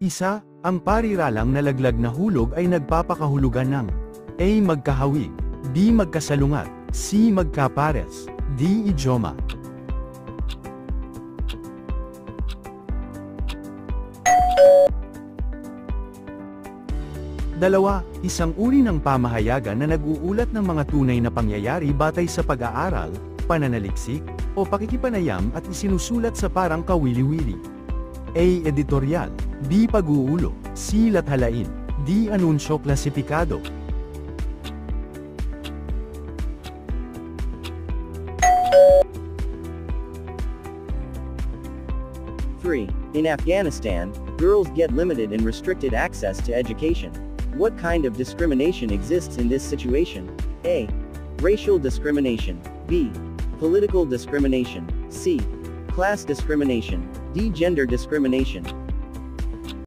Isa, ang pariralang nalaglag na hulog ay nagpapakahulugan ng A. Magkahawig, B. Magkasalungat, C. Magkapares, D. Idioma. Dalawa, isang uri ng pamahayagan na nag-uulat ng mga tunay na pangyayari batay sa pag-aaral, pananaliksik, o pakikipanayam at isinusulat sa parang kawili-wili. A. Editorial, B. Pag-uulo, C. Lathalain, D. Anunsyo klasipikado. 3. In Afghanistan, girls get limited and restricted access to education. What kind of discrimination exists in this situation? A. Racial discrimination. B. Political discrimination. C. Class discrimination. D. Gender discrimination.